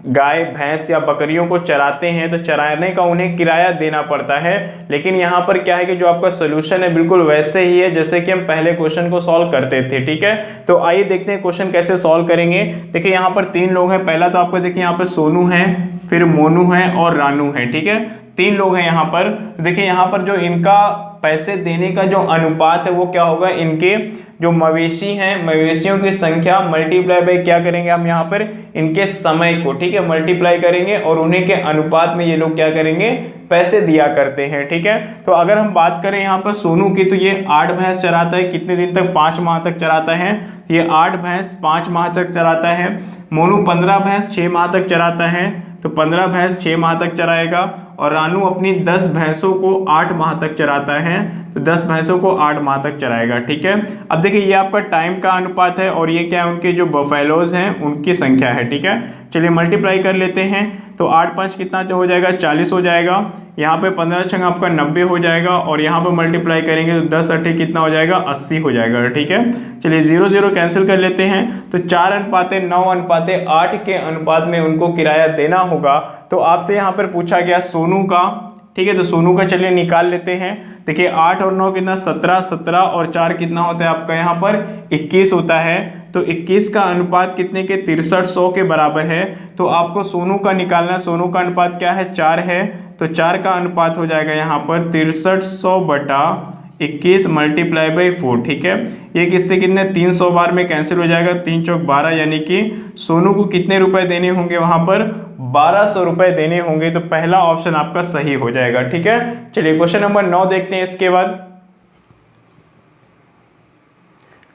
गाय भैंस या बकरियों को चराते हैं, तो चराने का उन्हें किराया देना पड़ता है। लेकिन यहाँ पर क्या है कि जो आपका सोल्यूशन है बिल्कुल वैसे ही है जैसे कि हम पहले क्वेश्चन को सॉल्व करते थे, ठीक है। तो आइए देखते हैं क्वेश्चन कैसे सॉल्व करेंगे। देखिए यहाँ पर 3 लोग हैं। पहला तो आपको देखिए यहाँ पर सोनू है, फिर मोनू है और रानू है, ठीक है। 3 लोग हैं यहाँ पर। देखिए यहाँ पर जो इनका पैसे देने का जो अनुपात है वो क्या होगा, इनके जो मवेशी हैं, मवेशियों की संख्या मल्टीप्लाई बाय क्या करेंगे हम यहाँ पर, इनके समय को, ठीक है, मल्टीप्लाई करेंगे और उन्हीं के अनुपात में ये लोग क्या करेंगे, पैसे दिया करते हैं, ठीक है। तो अगर हम बात करें यहाँ पर सोनू की, तो ये 8 भैंस चराता है। कितने दिन तक, 5 माह तक चराता है। ये 8 भैंस 5 माह तक चराता है। मोनू 15 भैंस 6 माह तक चराता है, तो 15 भैंस 6 माह तक चराएगा। और रानू अपनी 10 भैंसों को 8 माह तक चराता है, तो 10 भैंसों को 8 माह तक चराएगा, ठीक है। अब देखिए ये आपका टाइम का अनुपात है और ये क्या है, उनके जो बफेलोज हैं उनकी संख्या है, ठीक है। चलिए मल्टीप्लाई कर लेते हैं। तो 8 5 कितना हो जाएगा, 40 हो जाएगा। यहाँ पे 15 छंग आपका 90 हो जाएगा और यहाँ पे मल्टीप्लाई करेंगे तो 10 8 कितना हो जाएगा, 80 हो जाएगा, ठीक है। चलिए 0 0 कैंसिल कर लेते हैं। तो 4:9:8 के अनुपात में उनको किराया देना होगा। तो आपसे यहाँ पर पूछा गया सोनू का, ठीक है। तो सोनू का चलिए निकाल लेते हैं। देखिए 8 और 9 कितना, 17, 17 और 4 कितना होता है आपका यहाँ पर 21 होता है। तो 21 का अनुपात कितने के, 6300 के बराबर है। तो आपको सोनू का निकालना, सोनू का अनुपात क्या है, 4 है। तो 4 का अनुपात हो जाएगा यहाँ पर 6300/21 मल्टीप्लाई बाई 4, ठीक है। ये किससे कितने, 300 बार में कैंसिल हो जाएगा, 3 चौक 12, यानी कि सोनू को कितने रुपए देने होंगे वहां पर, 1200 रुपए देने होंगे। तो पहला ऑप्शन आपका सही हो जाएगा, ठीक है। चलिए क्वेश्चन नंबर 9 देखते हैं इसके बाद।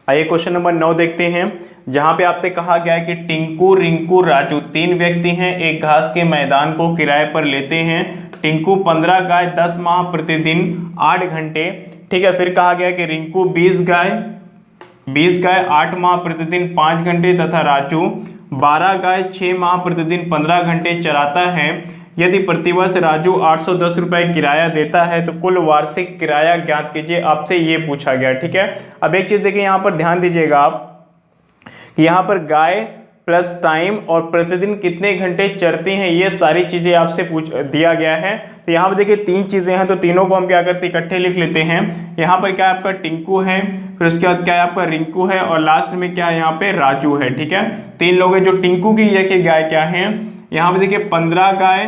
आइए क्वेश्चन नंबर 9 देखते हैं, जहां पे आपसे कहा गया है कि टिंकू, रिंकू, राजू 3 व्यक्ति हैं, एक घास के मैदान को किराए पर लेते हैं। टिंकू 15 गाय 10 माह प्रतिदिन 8 घंटे, ठीक है। फिर कहा गया कि रिंकू 20 गाय 8 माह प्रतिदिन 5 घंटे तथा राजू 12 गाय 6 माह प्रतिदिन 15 घंटे चराता है। यदि प्रतिवर्ष राजू 810 रुपए किराया देता है तो कुल वार्षिक किराया ज्ञात कीजिए, आपसे ये पूछा गया, ठीक है। अब एक चीज देखिए यहाँ पर ध्यान दीजिएगा आप कि यहाँ पर गाय प्लस टाइम और प्रतिदिन कितने घंटे चरती हैं, ये सारी चीजें आपसे दिया गया है। तो यहाँ पर देखिए 3 चीजें हैं, तो तीनों को हम क्या करते हैं, इकट्ठे लिख लेते हैं। यहाँ पर क्या आपका टिंकू है, फिर उसके बाद क्या है आपका रिंकू है और लास्ट में क्या है यहाँ पे राजू है, ठीक है। 3 लोग हैं। जो टिंकू की देखिए गाय क्या है, यहाँ पे देखिए 15 गाय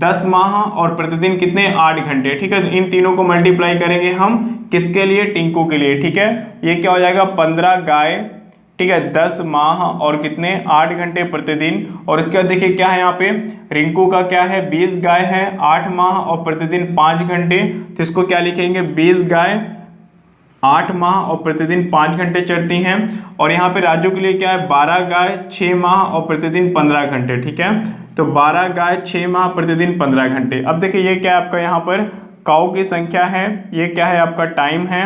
10 माह और प्रतिदिन कितने, 8 घंटे, ठीक है। इन तीनों को मल्टीप्लाई करेंगे हम किसके लिए, टिंकू के लिए, ठीक है। ये क्या हो जाएगा, 15 गाय, ठीक है, 10 माह और कितने, 8 घंटे प्रतिदिन। और इसके बाद देखिए क्या है यहाँ पे, रिंकू का क्या है, 20 गाय है 8 माह और प्रतिदिन 5 घंटे। तो इसको क्या लिखेंगे, 20 गाय 8 माह और प्रतिदिन 5 घंटे चरती हैं। और यहाँ पे राजू के लिए क्या है, 12 गाय 6 माह और प्रतिदिन 15 घंटे। ठीक है, तो 12 गाय 6 माह प्रतिदिन 15 घंटे। अब देखिए ये क्या है आपका, यहाँ पर काऊ की संख्या है, ये क्या है आपका टाइम है,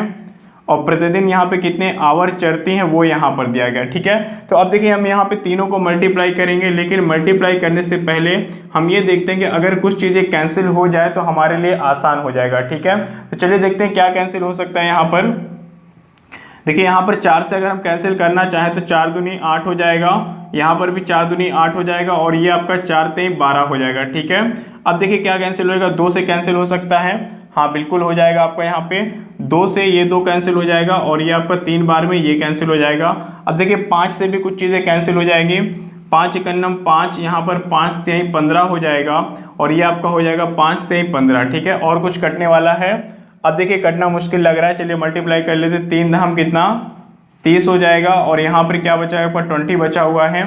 और प्रतिदिन यहाँ पे कितने आवर चरती हैं वो यहाँ पर दिया गया। ठीक है, तो अब देखिए हम यहाँ पे तीनों को मल्टीप्लाई करेंगे, लेकिन मल्टीप्लाई करने से पहले हम ये देखते हैं कि अगर कुछ चीज़ें कैंसिल हो जाए तो हमारे लिए आसान हो जाएगा। ठीक है, तो चलिए देखते हैं क्या कैंसिल हो सकता है। यहाँ पर देखिए, यहाँ पर 4 से अगर हम कैंसिल करना चाहें तो 4 दूनी 8 हो जाएगा, यहाँ पर भी 4 दूनी 8 हो जाएगा, और ये आपका 4 तेई 12 हो जाएगा। ठीक है, अब देखिए क्या कैंसिल होएगा, 2 से कैंसिल हो सकता है, हाँ बिल्कुल हो जाएगा आपका, यहाँ पे 2 से ये 2 कैंसिल हो जाएगा, और ये आपका 3 बार में ये कैंसिल हो जाएगा। अब देखिए 5 से भी कुछ चीज़ें कैंसिल हो जाएंगी, 5 एकन्नम 5, यहाँ पर 5 तेई 15 हो जाएगा, और ये आपका हो जाएगा 5 तेई 15। ठीक है, और कुछ कटने वाला है, अब देखिए कटना मुश्किल लग रहा है, चलिए मल्टीप्लाई कर लेते, 3 धाम कितना 30 हो जाएगा, और यहाँ पर क्या बचा है, पर 20 बचा हुआ है,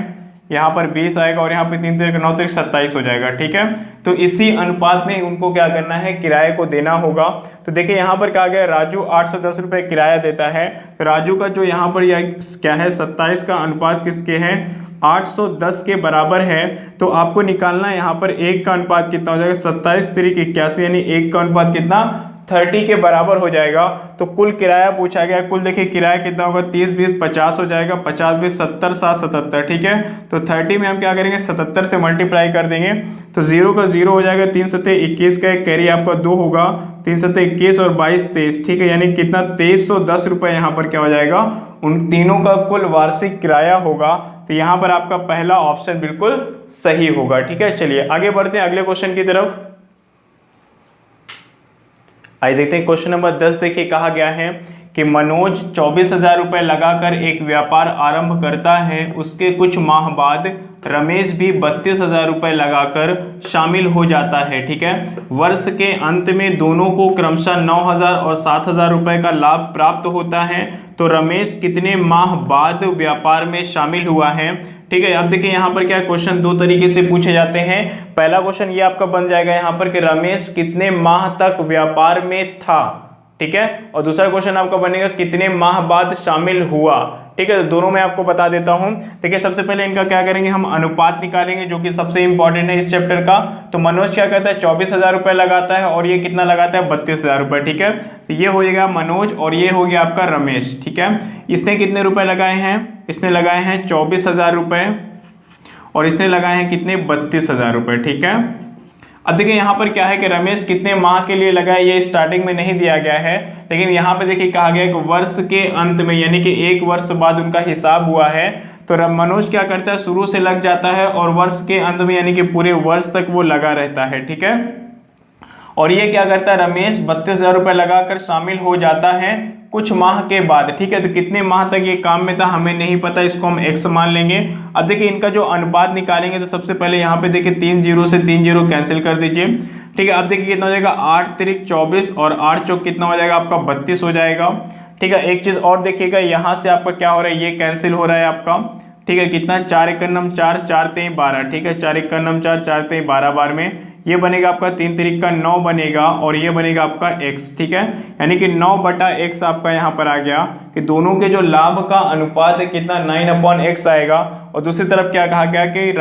यहाँ पर 20 आएगा, और यहाँ पे 3 3 9 27 हो जाएगा। ठीक है, तो इसी अनुपात में उनको क्या करना है, किराए को देना होगा। तो देखिए यहाँ पर क्या गया, राजू 810 रुपये किराया देता है, तो राजू का जो यहाँ पर यह क्या है 27 का अनुपात किसके है, 810 के बराबर है। तो आपको निकालना है यहाँ पर 1 का अनुपात कितना हो जाएगा, 27 3 81, यानी 1 का अनुपात कितना 30 के बराबर हो जाएगा। तो कुल किराया पूछा गया, कुल देखिए किराया कितना होगा, 30 20 50 हो जाएगा, 50 20 70 7 77। ठीक है, तो 30 में हम क्या करेंगे, 77 से मल्टीप्लाई कर देंगे, तो 0 का 0 हो जाएगा, 3 सत्ते 21 का एक कैरी आपका 2 होगा, 3 सत्ते 21 और 22 23। ठीक है, यानी कितना 2310 रुपये यहाँ पर क्या हो जाएगा, उन तीनों का कुल वार्षिक किराया होगा। तो यहाँ पर आपका पहला ऑप्शन बिल्कुल सही होगा। ठीक है, चलिए आगे बढ़ते हैं अगले क्वेश्चन की तरफ। आइए देखते हैं क्वेश्चन नंबर 10। देखिए कहा गया है कि मनोज 24,000 रुपये लगाकर एक व्यापार आरंभ करता है, उसके कुछ माह बाद रमेश भी 32,000 रुपये लगाकर शामिल हो जाता है। ठीक है, वर्ष के अंत में दोनों को क्रमशः 9,000 और 7,000 रुपये का लाभ प्राप्त होता है। तो रमेश कितने माह बाद व्यापार में शामिल हुआ है। ठीक है, अब देखिए यहाँ पर क्या क्वेश्चन 2 तरीके से पूछे जाते हैं। पहला क्वेश्चन ये आपका बन जाएगा यहाँ पर कि रमेश कितने माह तक व्यापार में था। ठीक है, और दूसरा क्वेश्चन आपका बनेगा कितने माह बाद शामिल हुआ। ठीक है, तो दोनों में आपको बता देता हूं। देखिए सबसे पहले इनका क्या करेंगे, हम अनुपात निकालेंगे, जो कि सबसे इंपॉर्टेंट है इस चैप्टर का। तो मनोज क्या करता है, 24,000 रुपये लगाता है, और ये कितना लगाता है, 32,000 रुपये। ठीक है, तो ये हो जाएगा मनोज, और ये हो गया आपका रमेश। ठीक है, इसने कितने रुपए लगाए हैं, इसने लगाए हैं 24,000 रुपये, और इसने लगाए हैं कितने, 32,000 रुपये। ठीक है, अब देखिए यहाँ पर क्या है कि रमेश कितने माह के लिए लगाए, ये स्टार्टिंग में नहीं दिया गया है, लेकिन यहाँ पे देखिए कहा गया है कि वर्ष के अंत में, यानी कि 1 वर्ष बाद उनका हिसाब हुआ है। तो मनोज क्या करता है, शुरू से लग जाता है, और वर्ष के अंत में यानी कि पूरे वर्ष तक वो लगा रहता है। ठीक है, और ये क्या करता है, रमेश 32,000 रुपये लगाकर शामिल हो जाता है कुछ माह के बाद। ठीक है, तो कितने माह तक ये काम में था हमें नहीं पता, इसको हम x मान लेंगे। अब देखिए इनका जो अनुपात निकालेंगे, तो सबसे पहले यहाँ पे देखिए 3 0 से 3 0 कैंसिल कर दीजिए। ठीक है, अब देखिए कितना हो जाएगा, 8 3 24, और 8 चौक कितना हो जाएगा आपका 32 हो जाएगा। ठीक है, एक चीज और देखिएगा, यहाँ से आपका क्या हो रहा है, ये कैंसिल हो रहा है आपका। ठीक है, कितना 4 एकन्नम 4 4 तेई 12। ठीक है, 4 एकन्नम 4 4 तेई 12 बार में ये बनेगा आपका 3 3 का 9 बनेगा, और ये बनेगा आपका x। ठीक है, यानी कि 9/x आपका यहाँ पर आ गया कि दोनों के जो लाभ का अनुपात है कितना 9/x आएगा। और दूसरी तरफ क्या कहा गया कि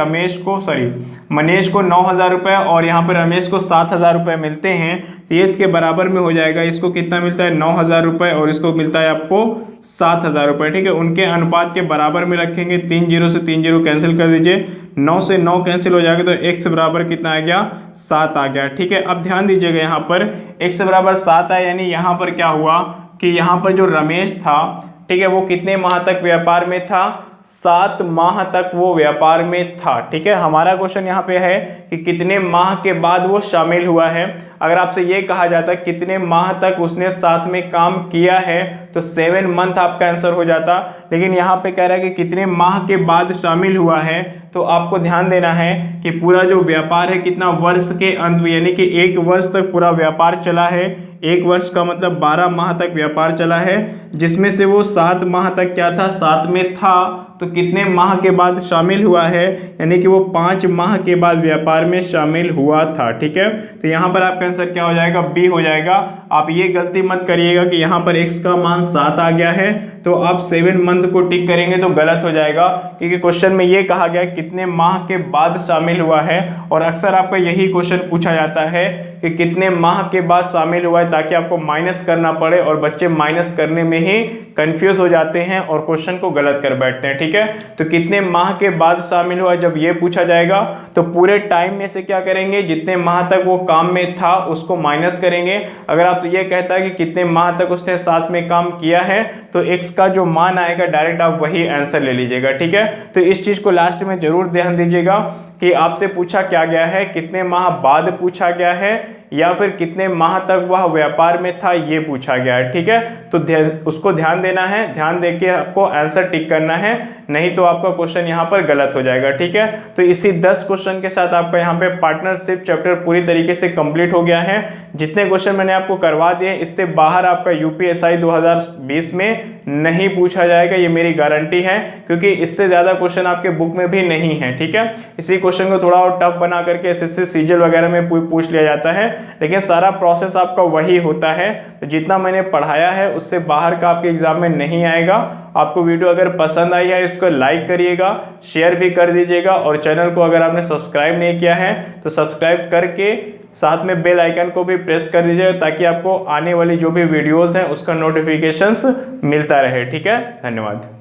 मनीष को 9,000 रुपये, और यहाँ पर रमेश को 7,000 रुपये मिलते हैं। तो ये इसके बराबर में हो जाएगा, इसको कितना मिलता है 9,000 रुपये, और इसको मिलता है आपको 7,000 रुपये। ठीक है, उनके अनुपात के बराबर में रखेंगे, 3 0 से 3 0 कैंसिल कर दीजिए, 9 से 9 कैंसिल हो जाएगा, तो x बराबर कितना आ गया, 7 आ गया। ठीक है, अब ध्यान दीजिएगा यहाँ पर x बराबर 7 है, यानी यहाँ पर क्या हुआ कि यहाँ पर जो रमेश था, ठीक है, वो कितने माह तक व्यापार में था, 7 माह तक वो व्यापार में था। ठीक है, हमारा क्वेश्चन यहाँ पे है कि कितने माह के बाद वो शामिल हुआ है। अगर आपसे ये कहा जाता कितने माह तक उसने साथ में काम किया है, तो 7 मंथ आपका आंसर हो जाता, लेकिन यहाँ पे कह रहा है कि कितने माह के बाद शामिल हुआ है। तो आपको ध्यान देना है कि पूरा जो व्यापार है कितना वर्ष के अंत में, यानी कि 1 वर्ष तक पूरा व्यापार चला है। 1 वर्ष का मतलब 12 माह तक व्यापार चला है, जिसमें से वो 7 माह तक क्या था, साथ में था, तो कितने माह के बाद शामिल हुआ है, यानी कि वो 5 माह के बाद व्यापार में शामिल हुआ था। ठीक है, तो यहाँ पर आपका आंसर क्या हो जाएगा, बी हो जाएगा। आप ये गलती मत करिएगा कि यहाँ पर x का मान 7 आ गया है तो आप 7 मंथ को टिक करेंगे तो गलत हो जाएगा, क्योंकि क्वेश्चन में ये कहा गया कितने माह के बाद शामिल हुआ है, और अक्सर आपका यही क्वेश्चन पूछा जाता है कि कितने माह के बाद शामिल हुआ है, ताकि आपको माइनस करना पड़े, और बच्चे माइनस करने में ही कंफ्यूज हो जाते हैं और क्वेश्चन को गलत कर बैठते हैं। ठीक है, तो कितने माह के बाद शामिल हुआ, जब ये पूछा जाएगा तो पूरे टाइम में से क्या करेंगे, जितने माह तक वो काम में था उसको माइनस करेंगे। अगर आप तो ये कहता है कि कितने माह तक उसने साथ में काम किया है, तो x का जो मान आएगा डायरेक्ट आप वही आंसर ले लीजिएगा। ठीक है, तो इस चीज को लास्ट में जरूर ध्यान दीजिएगा कि आपसे पूछा क्या गया है, कितने माह बाद पूछा गया है या फिर कितने माह तक वह व्यापार में था, ये पूछा गया है। ठीक है, तो उसको ध्यान देना है, ध्यान देके आपको आंसर टिक करना है, नहीं तो आपका क्वेश्चन यहाँ पर गलत हो जाएगा। ठीक है, तो इसी 10 क्वेश्चन के साथ आपका यहाँ पे पार्टनरशिप चैप्टर पूरी तरीके से कंप्लीट हो गया है। जितने क्वेश्चन मैंने आपको करवा दिए, इससे बाहर आपका यूपीएसआई 2020 में नहीं पूछा जाएगा, ये मेरी गारंटी है, क्योंकि इससे ज्यादा क्वेश्चन आपके बुक में भी नहीं है। ठीक है, इसी क्वेश्चन को थोड़ा और टफ बना करके एसएससी सीजीएल वगैरह में पूछ लिया जाता है, लेकिन सारा प्रोसेस आपका वही होता है। तो जितना मैंने पढ़ाया है उससे बाहर का आपके एग्जाम में नहीं आएगा। आपको वीडियो अगर पसंद आई है इसको लाइक करिएगा, शेयर भी कर दीजिएगा, और चैनल को अगर आपने सब्सक्राइब नहीं किया है तो सब्सक्राइब करके साथ में बेल आइकन को भी प्रेस कर दीजिएगा, ताकि आपको आने वाली जो भी वीडियोस हैं उसका नोटिफिकेशंस मिलता रहे। ठीक है, धन्यवाद।